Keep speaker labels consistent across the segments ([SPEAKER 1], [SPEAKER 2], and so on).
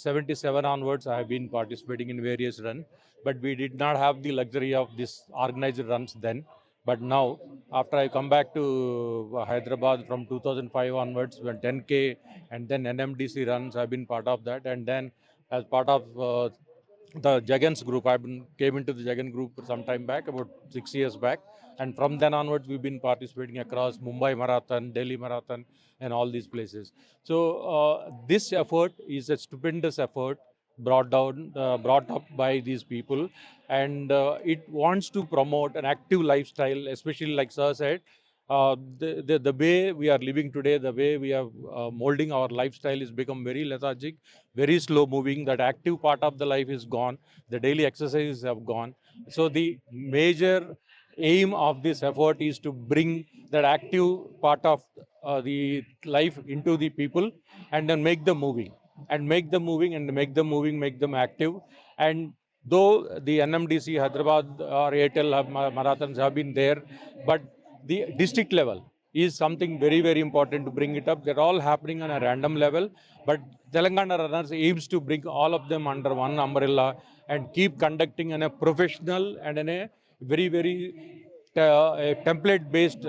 [SPEAKER 1] 77 onwards, I have been participating in various runs, but we did not have the luxury of this organized runs then. But now, after I come back to Hyderabad from 2005 onwards, when 10K and then NMDC runs, I've been part of that. And then as part of the Jagan's group, came into the Jagan group some time back, about 6 years back. And from then onwards, we've been participating across Mumbai Marathon, Delhi Marathon, and all these places. So this effort is a stupendous effort brought up by these people, and it wants to promote an active lifestyle, especially like Sir said. The way we are living today, the way we are molding our lifestyle has become very lethargic, very slow moving. That active part of the life is gone. The daily exercises have gone. So the major aim of this effort is to bring that active part of the life into the people, and then make them moving, and make them moving, and make them moving, make them active. And though the NMDC, Hyderabad or Airtel marathons have been there, but the district level is something very, very important to bring it up. They're all happening on a random level, but Telangana Runners aims to bring all of them under one umbrella and keep conducting in a professional and in a very, very template-based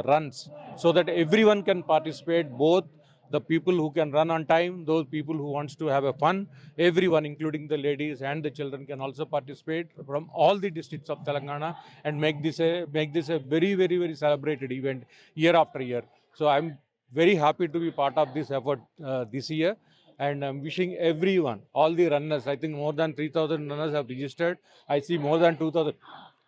[SPEAKER 1] runs, so that everyone can participate, both the people who can run on time, those people who wants to have a fun, everyone, including the ladies and the children, can also participate from all the districts of Telangana, and make this a very, very, very celebrated event year after year. So I'm very happy to be part of this effort this year, and I'm wishing everyone, all the runners, I think more than 3,000 runners have registered. I see more than 2,000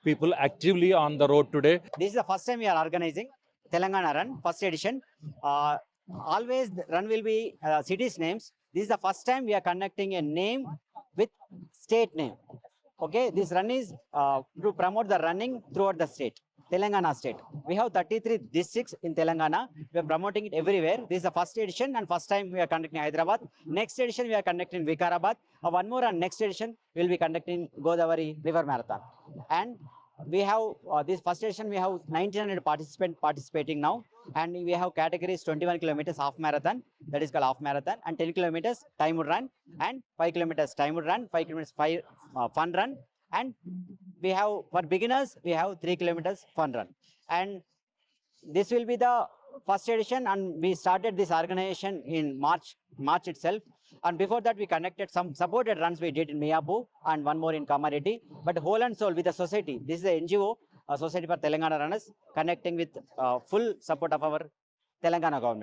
[SPEAKER 1] people actively on the road today.
[SPEAKER 2] This is the first time we are organizing Telangana Run, first edition. Always the run will be cities names. This is the first time we are conducting a name with state name. Okay, this run is to promote the running throughout the state, Telangana state. We have 33 districts in Telangana. We are promoting it everywhere. This is the first edition, and first time we are conducting Hyderabad. Next edition we are conducting Vikarabad. One more, and next edition we will be conducting Godavari River Marathon. And we have this first edition, we have 1,900 participants participating now, and we have categories 21 kilometers half marathon, that is called half marathon, and 10 kilometers time would run, and 5 kilometers time would run, 5 kilometers fun run, and we have, for beginners, we have 3 kilometers fun run. And this will be the first edition, and we started this organization in March itself. And before that, we conducted some supported runs we did in Miyapur and one more in Kamareddy. But whole and soul with the society. This is a NGO, a Society for Telangana Runners, connecting with full support of our Telangana government.